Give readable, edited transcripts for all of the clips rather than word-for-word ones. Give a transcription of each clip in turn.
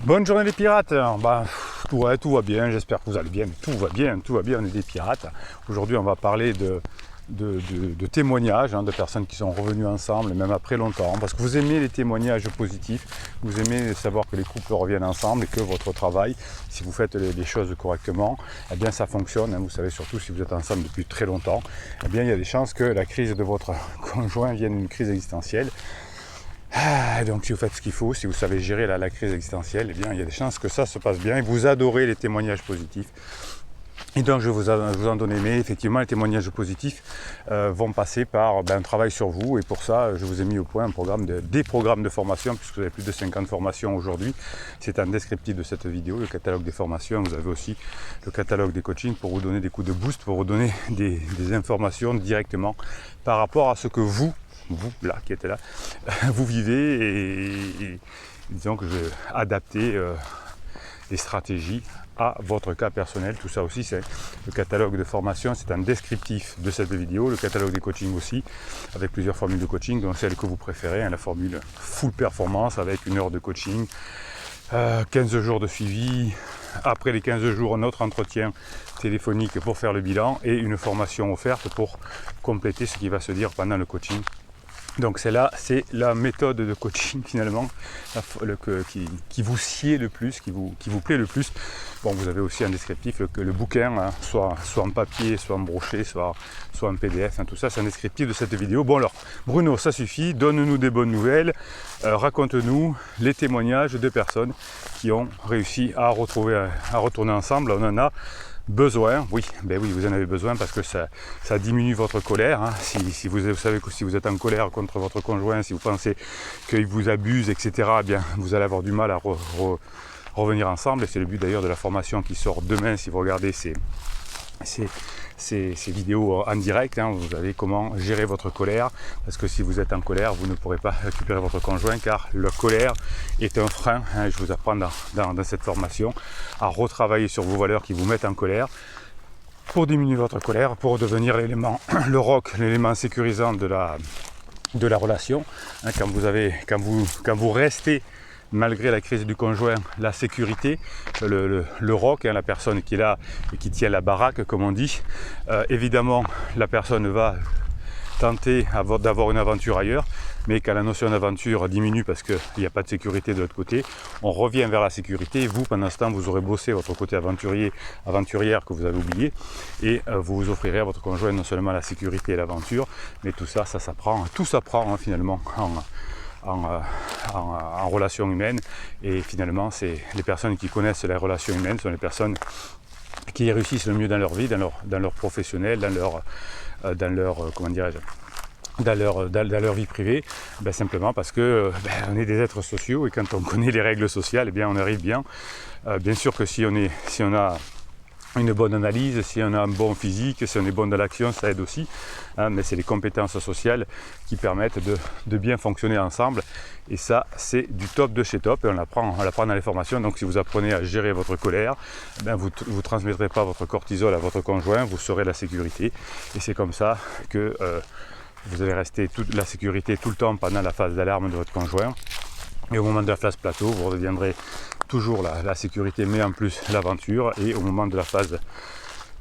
Bonne journée les pirates. Tout va bien, j'espère que vous allez bien, mais tout va bien, on est des pirates. Aujourd'hui on va parler de témoignages, de personnes qui sont revenues ensemble, même après longtemps, parce que vous aimez les témoignages positifs, vous aimez savoir que les couples reviennent ensemble et que votre travail, si vous faites les choses correctement, eh bien ça fonctionne. Vous savez, surtout si vous êtes ensemble depuis très longtemps, eh bien il y a des chances que la crise de votre conjoint vienne d'une crise existentielle. Donc si vous faites ce qu'il faut, si vous savez gérer la crise existentielle, eh bien il y a des chances que ça se passe bien et vous adorez les témoignages positifs. Et donc je vais vous en donner, mais effectivement les témoignages positifs vont passer par un travail sur vous, et pour ça je vous ai mis au point des programmes de formation, puisque vous avez plus de 50 formations aujourd'hui. C'est un descriptif de cette vidéo, le catalogue des formations. Vous avez aussi le catalogue des coachings pour vous donner des coups de boost, pour vous donner des informations directement par rapport à ce que vous là, qui était là, vous vivez, et disons que je vais adapter les stratégies à votre cas personnel. Tout ça aussi, c'est le catalogue de formation, c'est un descriptif de cette vidéo, le catalogue des coachings aussi, avec plusieurs formules de coaching, donc celle que vous préférez, la formule full performance avec 1 heure de coaching, 15 jours de suivi, après les 15 jours, un autre entretien téléphonique pour faire le bilan et une formation offerte pour compléter ce qui va se dire pendant le coaching. Donc c'est la méthode de coaching finalement qui vous sied le plus, qui vous plaît le plus. Bon, vous avez aussi un descriptif, le bouquin, soit en papier, soit en broché, soit en PDF, tout ça c'est un descriptif de cette vidéo. Bon alors, Bruno, ça suffit, donne-nous des bonnes nouvelles, raconte-nous les témoignages de personnes qui ont réussi à retourner ensemble. On en a besoin, oui, vous en avez besoin, parce que ça diminue votre colère. Si vous savez que si vous êtes en colère contre votre conjoint, si vous pensez qu'il vous abuse, etc., eh bien vous allez avoir du mal à revenir ensemble. Et c'est le but d'ailleurs de la formation qui sort demain. Si vous regardez ces vidéos en direct, vous savez comment gérer votre colère, parce que si vous êtes en colère, vous ne pourrez pas récupérer votre conjoint, car la colère est un frein. Je vous apprends dans cette formation à retravailler sur vos valeurs qui vous mettent en colère, pour diminuer votre colère, pour devenir le roc, l'élément sécurisant de la relation. Quand vous restez, malgré la crise du conjoint, la sécurité, le roc, la personne qui est là et qui tient la baraque, comme on dit, évidemment la personne va tenter d'avoir une aventure ailleurs, mais quand la notion d'aventure diminue parce qu'il n'y a pas de sécurité de l'autre côté, on revient vers la sécurité, et vous, pendant ce temps, vous aurez bossé votre côté aventurière que vous avez oublié, et vous vous offrirez à votre conjoint non seulement la sécurité et l'aventure, mais tout ça s'apprend, finalement en relation humaine. Et finalement, c'est les personnes qui connaissent les relations humaines sont les personnes qui réussissent le mieux dans leur vie, dans leur professionnel, dans leur vie privée, simplement parce que on est des êtres sociaux, et quand on connaît les règles sociales, on arrive bien. Bien sûr que si on a une bonne analyse, si on a un bon physique, si on est bon dans l'action, ça aide aussi, mais c'est les compétences sociales qui permettent de bien fonctionner ensemble, et ça c'est du top de chez top, et on l'apprend dans les formations. Donc si vous apprenez à gérer votre colère, vous ne transmettrez pas votre cortisol à votre conjoint, vous serez la sécurité, et c'est comme ça que vous allez rester la sécurité tout le temps pendant la phase d'alarme de votre conjoint, et au moment de la phase plateau, vous redeviendrez toujours la sécurité, mais en plus l'aventure. Et au moment de la phase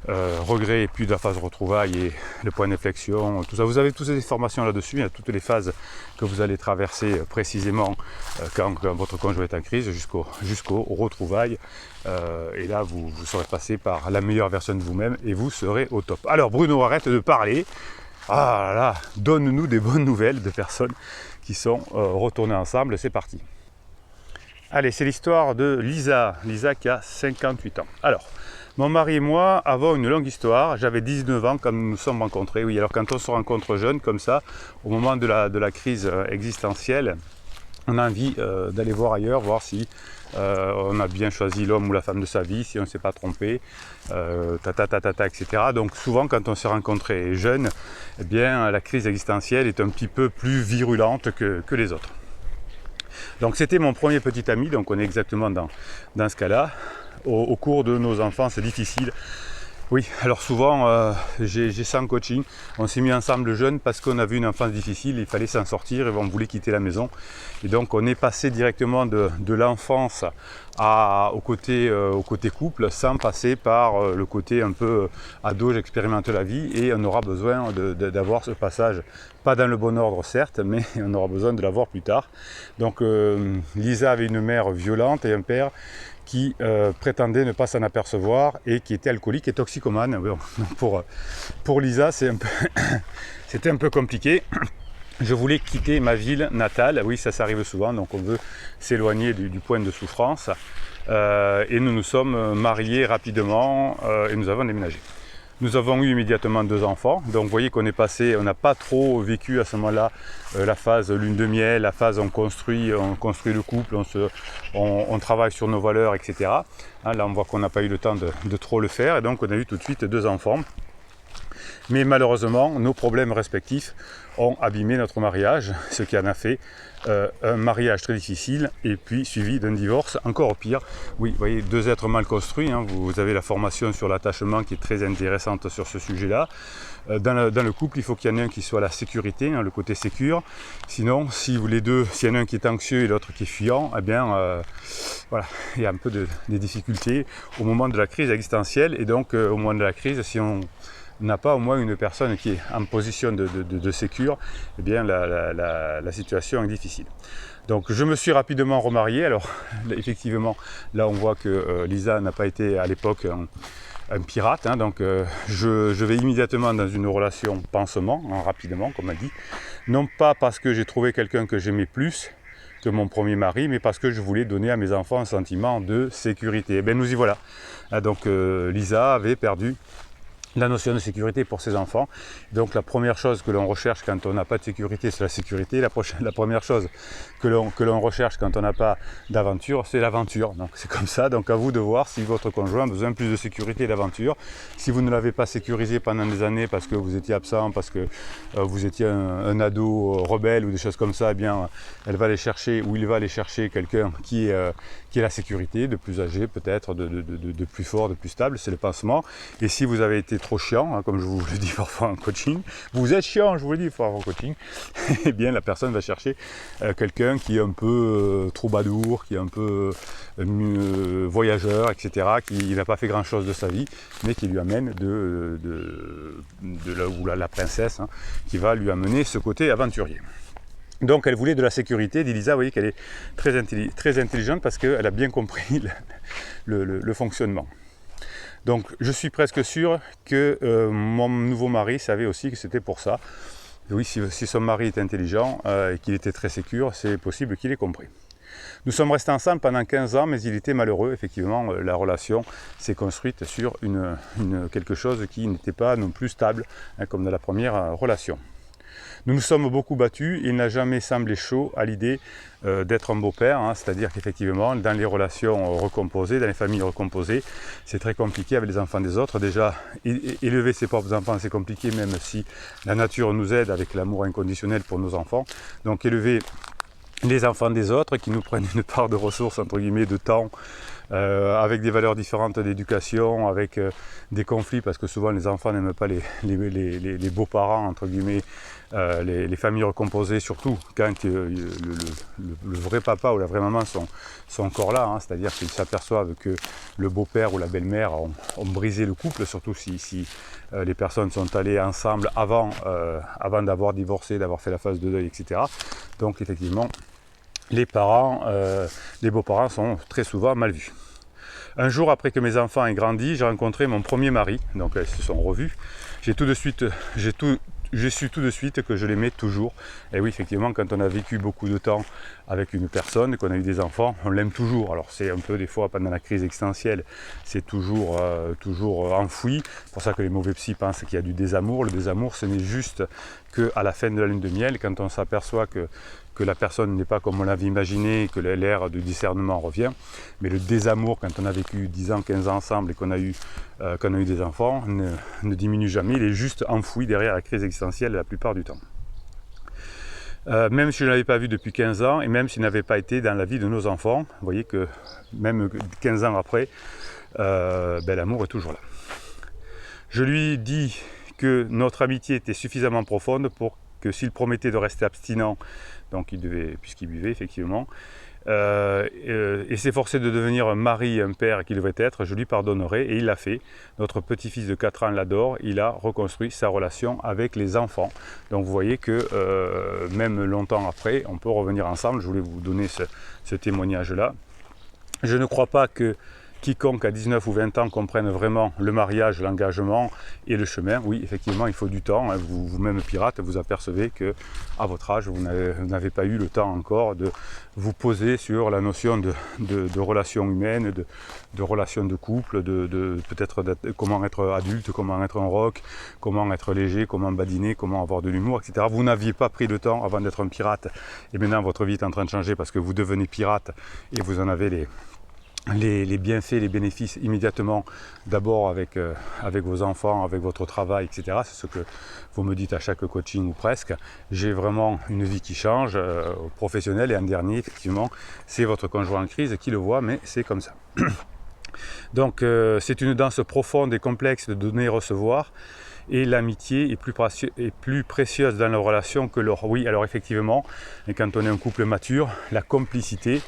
regret, et puis de la phase retrouvailles et le point d'inflexion, tout ça, vous avez toutes ces formations là-dessus. Il y a toutes les phases que vous allez traverser précisément quand votre conjoint est en crise, jusqu'au retrouvailles, et là vous serez passé par la meilleure version de vous-même et vous serez au top. Alors Bruno, arrête de parler. Ah là là, donne-nous des bonnes nouvelles de personnes qui sont retournées ensemble. C'est parti. Allez, c'est l'histoire de Lisa qui a 58 ans. Alors, mon mari et moi avons une longue histoire. J'avais 19 ans quand nous nous sommes rencontrés. Oui, alors quand on se rencontre jeune comme ça, au moment de la crise existentielle, on a envie d'aller voir ailleurs, voir si on a bien choisi l'homme ou la femme de sa vie, si on ne s'est pas trompé, etc. Donc souvent quand on s'est rencontré jeune, la crise existentielle est un petit peu plus virulente que les autres. Donc c'était mon premier petit ami, donc on est exactement dans ce cas-là. Au cours de nos enfances difficiles, Oui, alors souvent, j'ai ça en coaching. On s'est mis ensemble jeunes parce qu'on a vu une enfance difficile, il fallait s'en sortir et on voulait quitter la maison. Et donc on est passé directement de l'enfance au côté couple sans passer par le côté un peu ado, j'expérimente la vie, et on aura besoin d'avoir ce passage, pas dans le bon ordre certes, mais on aura besoin de l'avoir plus tard. Donc Lisa avait une mère violente et un père qui prétendait ne pas s'en apercevoir et qui était alcoolique et toxicomane. Pour Lisa, c'était un peu compliqué. Je voulais quitter ma ville natale, oui ça arrive souvent, donc on veut s'éloigner du point de souffrance. Et nous nous sommes mariés rapidement et nous avons déménagé. Nous avons eu immédiatement 2 enfants, donc vous voyez qu'on est passé, on n'a pas trop vécu à ce moment-là la phase lune de miel, la phase on construit le couple, on travaille sur nos valeurs, etc. Hein, là on voit qu'on n'a pas eu le temps de trop le faire, et donc on a eu tout de suite 2 enfants. Mais malheureusement, nos problèmes respectifs ont abîmé notre mariage, ce qui en a fait un mariage très difficile et puis suivi d'un divorce encore pire. Oui, vous voyez, 2 êtres mal construits, hein. Vous avez la formation sur l'attachement qui est très intéressante sur ce sujet-là. Dans le couple, il faut qu'il y en ait un qui soit la sécurité, hein, le côté sécure. Sinon, si vous les deux, s'il y en a un qui est anxieux et l'autre qui est fuyant, eh bien, voilà, il y a un peu des difficultés au moment de la crise existentielle. Et donc, au moment de la crise, si on n'a pas au moins une personne qui est en position de sécure, eh bien la situation est difficile. Donc je me suis rapidement remarié. Alors effectivement, là on voit que Lisa n'a pas été à l'époque un pirate, hein, donc je vais immédiatement dans une relation pansement, hein, rapidement comme on dit. Non pas parce que j'ai trouvé quelqu'un que j'aimais plus que mon premier mari, mais parce que je voulais donner à mes enfants un sentiment de sécurité. Et bien nous y voilà. Donc Lisa avait perdu la notion de sécurité pour ses enfants. Donc la première chose que l'on recherche quand on n'a pas de sécurité, c'est la sécurité. La première chose que l'on recherche quand on n'a pas d'aventure, c'est l'aventure. Donc c'est comme ça, donc à vous de voir si votre conjoint a besoin de plus de sécurité et d'aventure. Si vous ne l'avez pas sécurisé pendant des années parce que vous étiez absent, parce que vous étiez un ado rebelle ou des choses comme ça, eh bien elle va aller chercher, ou il va aller chercher quelqu'un qui est la sécurité, de plus âgé peut-être, de plus fort, de plus stable, c'est le pansement. Et si vous avez été trop chiant, hein, comme je vous le dis parfois en coaching, vous êtes chiant, je vous le dis parfois en coaching, eh bien la personne va chercher quelqu'un qui est un peu troubadour, qui est un peu voyageur, etc., qui n'a pas fait grand-chose de sa vie, mais qui lui amène la princesse, hein, qui va lui amener ce côté aventurier. Donc elle voulait de la sécurité, dit Lisa, vous voyez qu'elle est très intelligente parce qu'elle a bien compris le fonctionnement. Donc je suis presque sûr que mon nouveau mari savait aussi que c'était pour ça. Oui, si son mari est intelligent et qu'il était très sécure, c'est possible qu'il ait compris. Nous sommes restés ensemble pendant 15 ans, mais il était malheureux. Effectivement, la relation s'est construite sur quelque chose qui n'était pas non plus stable, hein, comme dans la première relation. Nous nous sommes beaucoup battus, il n'a jamais semblé chaud à l'idée d'être un beau-père, hein, c'est-à-dire qu'effectivement, dans les relations recomposées, dans les familles recomposées, c'est très compliqué avec les enfants des autres. Déjà, élever ses propres enfants, c'est compliqué, même si la nature nous aide avec l'amour inconditionnel pour nos enfants. Donc élever les enfants des autres qui nous prennent une part de ressources, entre guillemets, de temps, avec des valeurs différentes d'éducation, avec des conflits, parce que souvent les enfants n'aiment pas les beaux-parents, entre guillemets, les familles recomposées, surtout quand le vrai papa ou la vraie maman sont encore là, hein, c'est-à-dire qu'ils s'aperçoivent que le beau-père ou la belle-mère ont brisé le couple, surtout si les personnes sont allées ensemble avant d'avoir divorcé, d'avoir fait la phase de deuil, etc. Donc effectivement, les beaux-parents sont très souvent mal vus. Un jour après que mes enfants aient grandi, j'ai rencontré mon premier mari, donc ils se sont revus. J'ai su tout de suite que je l'aimais toujours. Et oui, effectivement, quand on a vécu beaucoup de temps avec une personne, qu'on a eu des enfants, on l'aime toujours. Alors c'est un peu des fois pendant la crise existentielle, c'est toujours enfoui. C'est pour ça que les mauvais psys pensent qu'il y a du désamour. Le désamour, ce n'est juste qu'à la fin de la lune de miel, quand on s'aperçoit que la personne n'est pas comme on l'avait imaginé, que l'ère du discernement revient. Mais le désamour, quand on a vécu 10 ans, 15 ans ensemble et qu'on a eu des enfants, ne diminue jamais. Il est juste enfoui derrière la crise existentielle la plupart du temps. Même si je ne l'avais pas vu depuis 15 ans, et même s'il n'avait pas été dans la vie de nos enfants, vous voyez que même 15 ans après, l'amour est toujours là. Je lui dis que notre amitié était suffisamment profonde pour que s'il promettait de rester abstinent, donc il devait, puisqu'il buvait effectivement, et s'efforcer de devenir un mari, un père qu'il devrait être, je lui pardonnerai, et il l'a fait. Notre petit-fils de 4 ans l'adore, il a reconstruit sa relation avec les enfants. Donc vous voyez que même longtemps après, on peut revenir ensemble. Je voulais vous donner ce témoignage-là. Je ne crois pas que quiconque à 19 ou 20 ans comprenne vraiment le mariage, l'engagement et le chemin. Oui, effectivement, il faut du temps. Vous-même pirate, vous apercevez que à votre âge, vous n'avez pas eu le temps encore de vous poser sur la notion de relations humaines, de relations de couple, peut-être comment être adulte, comment être un rock, comment être léger, comment badiner, comment avoir de l'humour, etc. Vous n'aviez pas pris le temps avant d'être un pirate. Et maintenant, votre vie est en train de changer parce que vous devenez pirate et vous en avez les bienfaits, les bénéfices immédiatement, d'abord avec vos enfants, avec votre travail, etc. C'est ce que vous me dites à chaque coaching ou presque. J'ai vraiment une vie qui change, professionnelle, et en dernier, effectivement, c'est votre conjoint en crise qui le voit, mais c'est comme ça. Donc c'est une danse profonde et complexe de donner et recevoir. Et l'amitié est plus précieuse dans la relation que l'or. Oui, alors effectivement, quand on est un couple mature, la complicité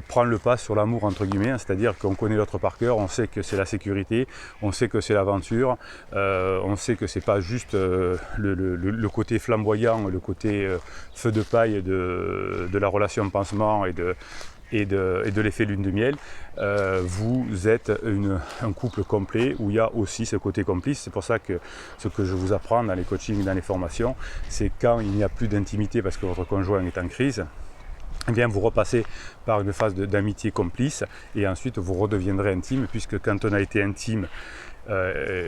prend le pas sur l'amour entre guillemets, c'est-à-dire qu'on connaît l'autre par cœur, on sait que c'est la sécurité, on sait que c'est l'aventure, on sait que c'est pas juste le côté flamboyant, le côté feu de paille de la relation pansement et de l'effet lune de miel. Vous êtes un couple complet où il y a aussi ce côté complice. C'est pour ça que ce que je vous apprends dans les coachings et dans les formations, c'est quand il n'y a plus d'intimité parce que votre conjoint est en crise, eh bien vous repassez par une phase d'amitié complice et ensuite vous redeviendrez intime, puisque quand on a été intime,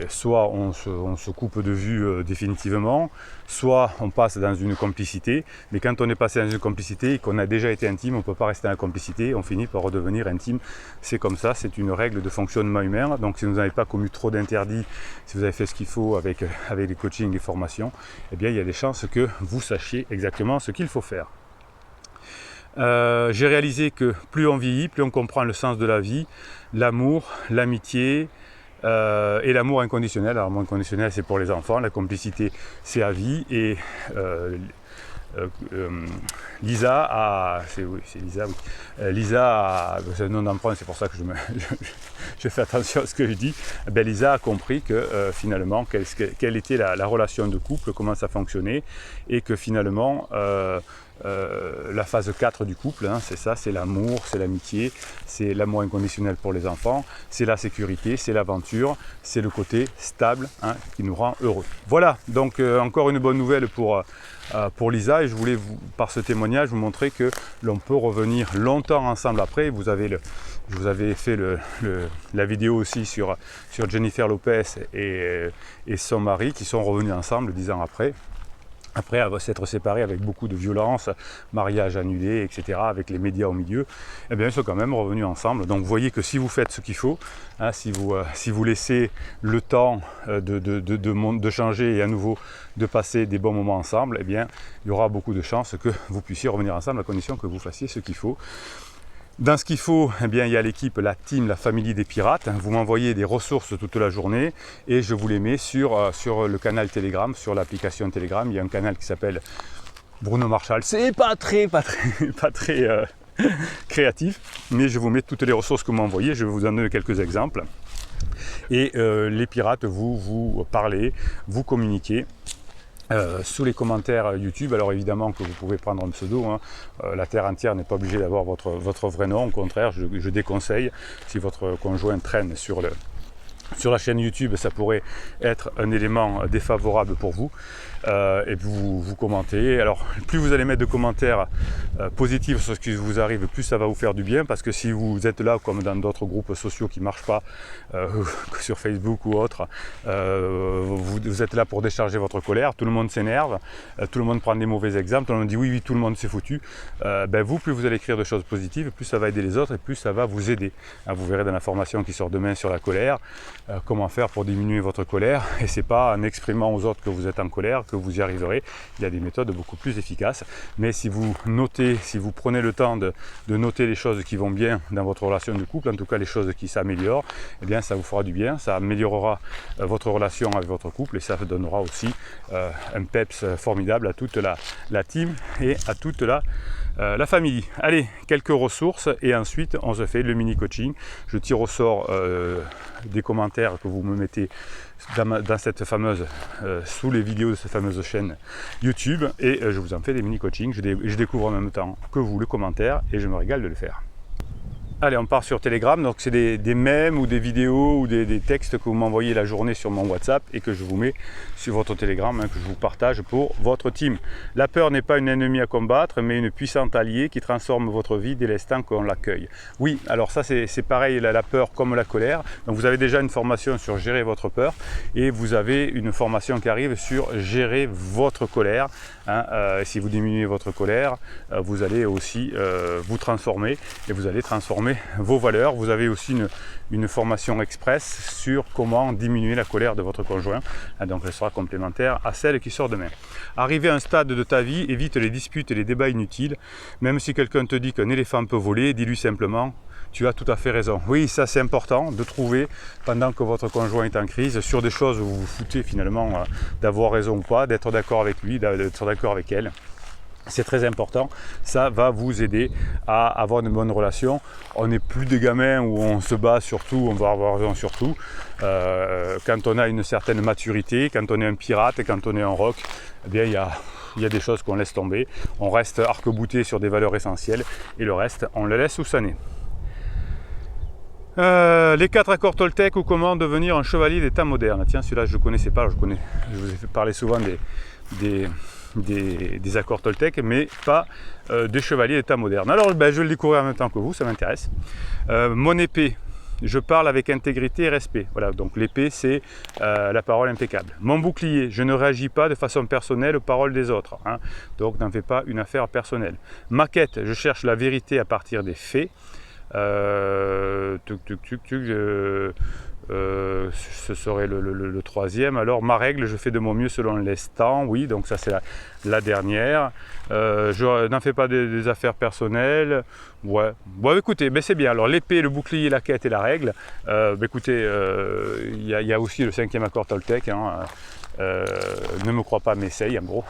soit on se coupe de vue définitivement, soit on passe dans une complicité. Mais quand on est passé dans une complicité et qu'on a déjà été intime, on ne peut pas rester dans la complicité, on finit par redevenir intime. C'est comme ça, c'est une règle de fonctionnement humain. Donc si vous n'avez pas commis trop d'interdits, si vous avez fait ce qu'il faut avec les coachings et les formations, eh bien il y a des chances que vous sachiez exactement ce qu'il faut faire. J'ai réalisé que plus on vieillit, plus on comprend le sens de la vie, l'amour, l'amitié, et l'amour inconditionnel. Alors l'amour inconditionnel, c'est pour les enfants, la complicité, c'est à vie. Et Lisa a, c'est Lisa, oui. Lisa, c'est un nom d'emprunt, c'est pour ça que je fais attention à ce que je dis. Ben, Lisa a compris que finalement, quelle était la relation de couple, comment ça fonctionnait, et que finalement, la phase 4 du couple, hein, c'est ça, c'est l'amour, c'est l'amitié, c'est l'amour inconditionnel pour les enfants, c'est la sécurité, c'est l'aventure, c'est le côté stable, hein, qui nous rend heureux. Voilà, donc encore une bonne nouvelle pour Lisa, et je voulais par ce témoignage vous montrer que l'on peut revenir longtemps ensemble après. Je vous avais fait la vidéo aussi sur Jennifer Lopez et son mari qui sont revenus ensemble 10 ans après s'être séparés avec beaucoup de violence, mariage annulé, etc., avec les médias au milieu, eh bien ils sont quand même revenus ensemble. Donc vous voyez que si vous faites ce qu'il faut, hein, si vous laissez le temps de changer et à nouveau de passer des bons moments ensemble, eh bien il y aura beaucoup de chances que vous puissiez revenir ensemble à condition que vous fassiez ce qu'il faut. Dans ce qu'il faut, eh bien, il y a l'équipe, la team, la famille des pirates. Vous m'envoyez des ressources toute la journée et je vous les mets sur le canal Telegram, sur l'application Telegram. Il y a un canal qui s'appelle Bruno Marshall. C'est pas très créatif, mais je vous mets toutes les ressources que vous m'envoyez. Je vais vous en donner quelques exemples. Et les pirates, vous parlez, vous communiquez. Sous les commentaires YouTube, alors évidemment que vous pouvez prendre un pseudo, hein. La terre entière n'est pas obligée d'avoir votre vrai nom, au contraire je déconseille. Si votre conjoint traîne sur la chaîne YouTube, ça pourrait être un élément défavorable pour vous. Et puis vous commentez. Alors plus vous allez mettre de commentaires positifs sur ce qui vous arrive, plus ça va vous faire du bien, parce que si vous êtes là comme dans d'autres groupes sociaux qui ne marchent pas, sur Facebook ou autre, vous êtes là pour décharger votre colère, tout le monde s'énerve, tout le monde prend des mauvais exemples, tout le monde dit oui tout le monde s'est foutu. Plus vous allez écrire de choses positives, plus ça va aider les autres et plus ça va vous aider. Vous verrez dans la formation qui sort demain sur la colère, comment faire pour diminuer votre colère. Et c'est pas en exprimant aux autres que vous êtes en colère que vous y arriverez. Il y a des méthodes beaucoup plus efficaces. Mais si vous notez, si vous prenez le temps de noter les choses qui vont bien dans votre relation de couple, en tout cas les choses qui s'améliorent, eh bien ça vous fera du bien, ça améliorera votre relation avec votre couple et ça donnera aussi un peps formidable à toute la team et à toute la famille. Allez, quelques ressources et ensuite on se fait le mini coaching. Je tire au sort des commentaires que vous me mettez dans cette fameuse, sous les vidéos de cette fameuse chaîne YouTube et je vous en fais des mini coachings. Je découvre en même temps que vous le commentaire et je me régale de le faire. Allez, on part sur Telegram, donc c'est des mèmes ou des vidéos ou des textes que vous m'envoyez la journée sur mon WhatsApp et que je vous mets sur votre Telegram, que je vous partage pour votre team. La peur n'est pas une ennemie à combattre, mais une puissante alliée qui transforme votre vie dès l'instant qu'on l'accueille. Oui, alors ça c'est pareil, la peur comme la colère. Donc vous avez déjà une formation sur gérer votre peur et vous avez une formation qui arrive sur gérer votre colère. Si vous diminuez votre colère, vous allez aussi vous transformer et vous allez transformer vos valeurs. Vous avez aussi une formation express sur comment diminuer la colère de votre conjoint. Donc elle sera complémentaire à celle qui sort demain. Arrivé à un stade de ta vie, évite les disputes et les débats inutiles. Même si quelqu'un te dit qu'un éléphant peut voler, dis-lui simplement: tu as tout à fait raison. Oui, ça c'est important de trouver, pendant que votre conjoint est en crise, sur des choses où vous vous foutez finalement d'avoir raison ou pas, d'être d'accord avec lui, d'être d'accord avec elle. C'est très important, ça va vous aider à avoir une bonne relation. On n'est plus des gamins où on se bat sur tout, on va avoir raison sur tout. Quand on a une certaine maturité, quand on est un pirate et quand on est un rock, eh bien il y a des choses qu'on laisse tomber. On reste arc-bouté sur des valeurs essentielles et le reste, on le laisse où ça n'est. Les 4 accords Toltec ou comment devenir un chevalier des temps modernes. Tiens, celui-là je ne connaissais pas, je vous ai parlé souvent des accords Toltec, mais pas des chevaliers des temps modernes. Alors je vais le découvrir en même temps que vous, ça m'intéresse. Mon épée, je parle avec intégrité et respect. Voilà, donc l'épée c'est la parole impeccable. Mon bouclier, je ne réagis pas de façon personnelle aux paroles des autres. Donc n'en fais pas une affaire personnelle. Ma quête, je cherche la vérité à partir des faits. Ce serait le troisième. Alors ma règle, je fais de mon mieux selon l'instant. Oui, donc ça c'est la dernière. Je n'en fais pas des affaires personnelles. Ouais. Bon, écoutez, c'est bien. Alors l'épée, le bouclier, la quête et la règle. Écoutez, il y a aussi le 5e accord Toltec. Ne me crois pas, mais essaye en gros.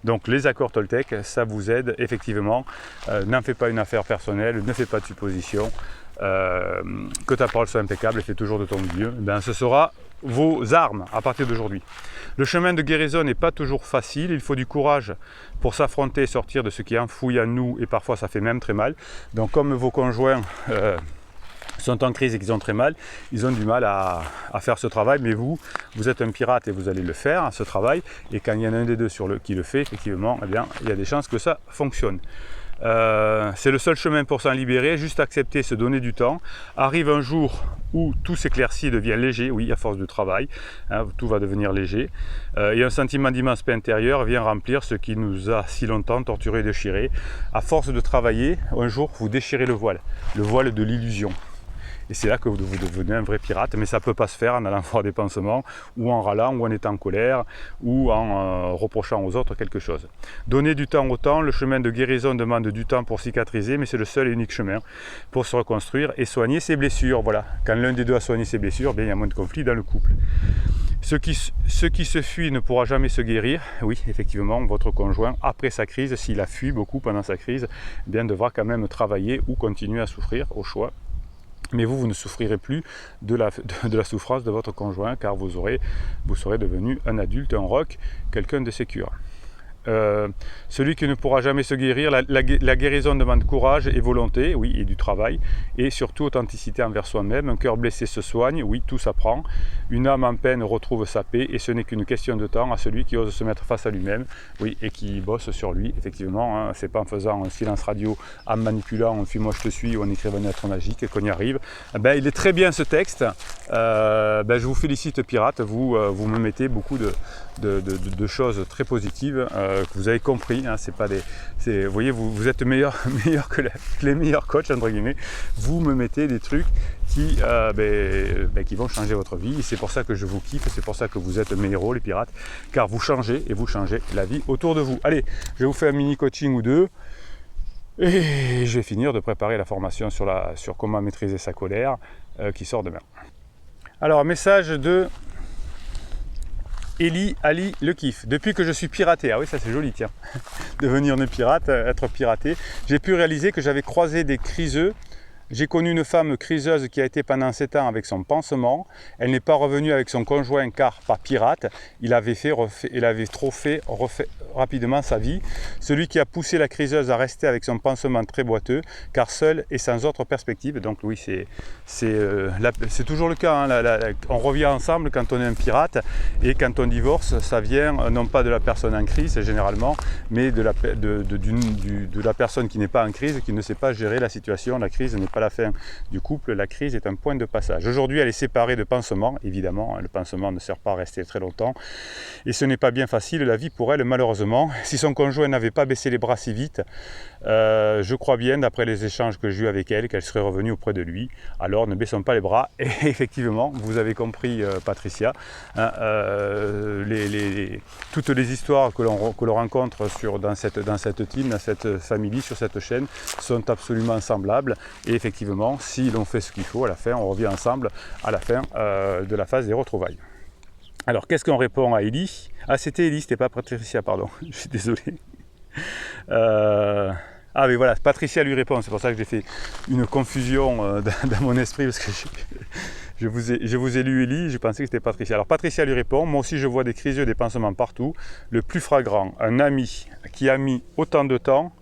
Donc les accords Toltec, ça vous aide effectivement. N'en fais pas une affaire personnelle, ne fais pas de suppositions. Que ta parole soit impeccable et fais toujours de ton mieux. Ce sera vos armes à partir d'aujourd'hui. Le chemin de guérison n'est pas toujours facile, il faut du courage pour s'affronter et sortir de ce qui est enfoui en nous et parfois ça fait même très mal. Donc comme vos conjoints sont en crise et qu'ils ont très mal, ils ont du mal à faire ce travail, mais vous êtes un pirate et vous allez le faire, ce travail, et quand il y en a un des deux qui le fait, effectivement, eh bien, il y a des chances que ça fonctionne. C'est le seul chemin pour s'en libérer, juste accepter, se donner du temps. Arrive un jour où tout s'éclaircit et devient léger, oui, à force de travail, tout va devenir léger, et un sentiment d'immense paix intérieure vient remplir ce qui nous a si longtemps torturé et déchiré. À force de travailler, un jour vous déchirez le voile de l'illusion. Et c'est là que vous devenez un vrai pirate, mais ça ne peut pas se faire en allant voir des pansements, ou en râlant, ou en étant en colère, ou en reprochant aux autres quelque chose. Donner du temps au temps, le chemin de guérison demande du temps pour cicatriser, mais c'est le seul et unique chemin pour se reconstruire et soigner ses blessures. Voilà, quand l'un des deux a soigné ses blessures, bien, il y a moins de conflits dans le couple. Ce qui se fuit ne pourra jamais se guérir. Oui, effectivement, votre conjoint, après sa crise, s'il a fui beaucoup pendant sa crise, bien devra quand même travailler ou continuer à souffrir, au choix. Mais vous ne souffrirez plus de la souffrance de votre conjoint car vous serez devenu un adulte, un rock, quelqu'un de sécure. Celui qui ne pourra jamais se guérir, la guérison demande courage et volonté, oui, et du travail, et surtout authenticité envers soi-même. Un cœur blessé se soigne, oui, tout s'apprend. Une âme en peine retrouve sa paix, et ce n'est qu'une question de temps à celui qui ose se mettre face à lui-même, oui, et qui bosse sur lui, effectivement. C'est pas en faisant un silence radio, en manipulant, on fait moi je te suis, ou en écrivant une lettre magique qu'on y arrive. Il est très bien ce texte. Je vous félicite pirate, vous me mettez beaucoup de choses très positives que vous avez compris, hein, c'est pas des, vous voyez, vous êtes meilleur que les meilleurs coachs, entre guillemets. Vous me mettez des trucs qui vont changer votre vie. Et c'est pour ça que je vous kiffe, c'est pour ça que vous êtes mes héros, les pirates, car vous changez et vous changez la vie autour de vous. Allez, je vais vous faire un mini coaching ou deux. Et je vais finir de préparer la formation sur comment maîtriser sa colère qui sort demain. Alors, message de Eli Ali le kiff. Depuis que je suis piraté, ah oui ça c'est joli tiens, devenir un pirate, être piraté, j'ai pu réaliser que j'avais croisé des criseux. J'ai connu une femme criseuse qui a été pendant 7 ans avec son pansement. Elle n'est pas revenue avec son conjoint car pas pirate. Il avait trop fait, refait rapidement sa vie. Celui qui a poussé la criseuse à rester avec son pansement très boiteux car seul et sans autre perspective. Donc oui, c'est toujours le cas. Hein. On revient ensemble quand on est un pirate et quand on divorce, ça vient non pas de la personne en crise généralement, mais de la personne qui n'est pas en crise, qui ne sait pas gérer la situation. La crise n'est pas la fin du couple, la crise est un point de passage. Aujourd'hui, elle est séparée de pansement, évidemment, le pansement ne sert pas à rester très longtemps, et ce n'est pas bien facile, la vie pour elle, malheureusement. Si son conjoint n'avait pas baissé les bras si vite, je crois bien, d'après les échanges que j'ai eu avec elle, qu'elle serait revenue auprès de lui. Alors, ne baissons pas les bras, et effectivement, vous avez compris, Patricia, hein, toutes les histoires que l'on rencontre dans cette team, dans cette famille, sur cette chaîne, sont absolument semblables, et effectivement, si l'on fait ce qu'il faut, à la fin, on revient ensemble à la fin de la phase des retrouvailles. Alors, qu'est-ce qu'on répond à Eli? Ah, c'était Eli, c'était pas Patricia, pardon, je suis désolé. Ah, mais voilà, Patricia lui répond, c'est pour ça que j'ai fait une confusion dans mon esprit, parce que je vous ai lu Eli, je pensais que c'était Patricia. Alors, Patricia lui répond, moi aussi je vois des criseux, des pansements partout. Le plus flagrant, un ami qui a mis autant de temps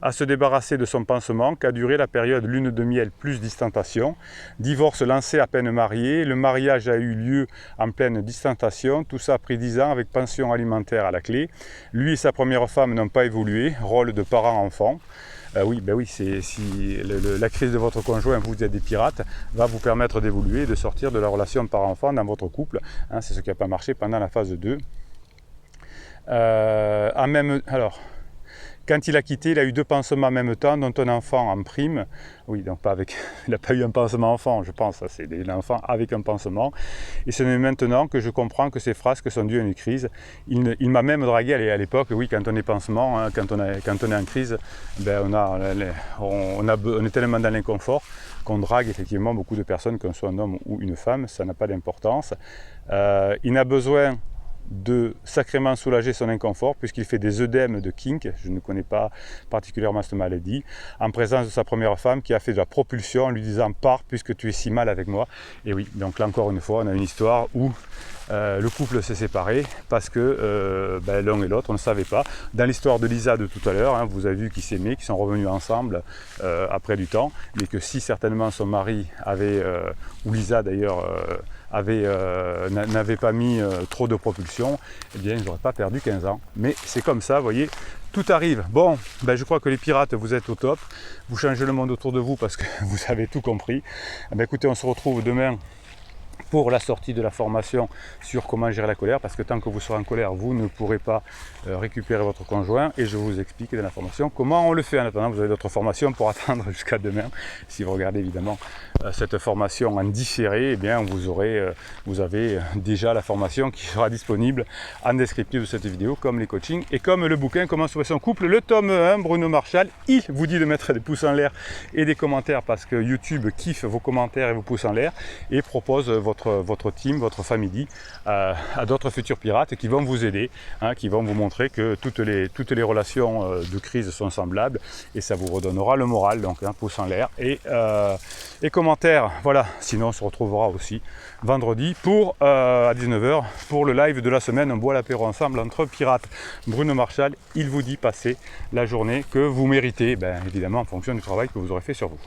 à se débarrasser de son pansement qu'a duré la période lune de miel plus distantation. Divorce lancé à peine marié, le mariage a eu lieu en pleine distantation, tout ça a pris 10 ans avec pension alimentaire à la clé. Lui et sa première femme n'ont pas évolué, rôle de parent-enfant. Oui, si la crise de votre conjoint, vous êtes des pirates, va vous permettre d'évoluer, de sortir de la relation parent-enfant dans votre couple. Hein, c'est ce qui n'a pas marché pendant la phase 2. Quand il a quitté, il a eu 2 pansements en même temps, dont un enfant en prime. Oui, donc il n'a pas eu un pansement enfant, je pense, c'est un enfant avec un pansement. Et ce n'est maintenant que je comprends que ces frasques sont dues à une crise. Il m'a même dragué à l'époque, oui, quand on est pansement, hein, quand on est en crise, on est tellement dans l'inconfort qu'on drague effectivement beaucoup de personnes, qu'on soit un homme ou une femme, ça n'a pas d'importance. Il n'a besoin de sacrément soulager son inconfort puisqu'il fait des œdèmes de kink, je ne connais pas particulièrement cette maladie, en présence de sa première femme qui a fait de la propulsion en lui disant « pars puisque tu es si mal avec moi ». Et oui, donc là encore une fois, on a une histoire où le couple s'est séparé parce que l'un et l'autre, on ne savait pas. Dans l'histoire de Lisa de tout à l'heure, hein, vous avez vu qu'ils s'aimaient, qu'ils sont revenus ensemble après du temps, mais que si certainement son mari avait, ou Lisa d'ailleurs, n'avait pas mis trop de propulsion, eh bien ils n'auraient pas perdu 15 ans. Mais c'est comme ça, vous voyez, tout arrive. Bon, je crois que les pirates, vous êtes au top. Vous changez le monde autour de vous parce que vous avez tout compris. Écoutez, on se retrouve demain pour la sortie de la formation sur comment gérer la colère, parce que tant que vous serez en colère, vous ne pourrez pas récupérer votre conjoint, et je vous explique dans la formation comment on le fait. En attendant, vous avez d'autres formations pour attendre jusqu'à demain. Si vous regardez évidemment cette formation en différé, eh bien vous avez déjà la formation qui sera disponible en descriptif de cette vidéo, comme les coachings et comme le bouquin Comment sauver son couple, le tome 1, Bruno Marchal. Il vous dit de mettre des pouces en l'air et des commentaires parce que YouTube kiffe vos commentaires et vos pouces en l'air et propose votre team, votre famille à d'autres futurs pirates qui vont vous aider, hein, qui vont vous montrer que toutes les relations de crise sont semblables, et ça vous redonnera le moral. Donc un pouce en l'air et commentaires. Voilà, sinon on se retrouvera aussi vendredi à 19h pour le live de la semaine. On boit l'apéro ensemble entre pirates. Bruno Marchal, il vous dit passez la journée que vous méritez, évidemment en fonction du travail que vous aurez fait sur vous.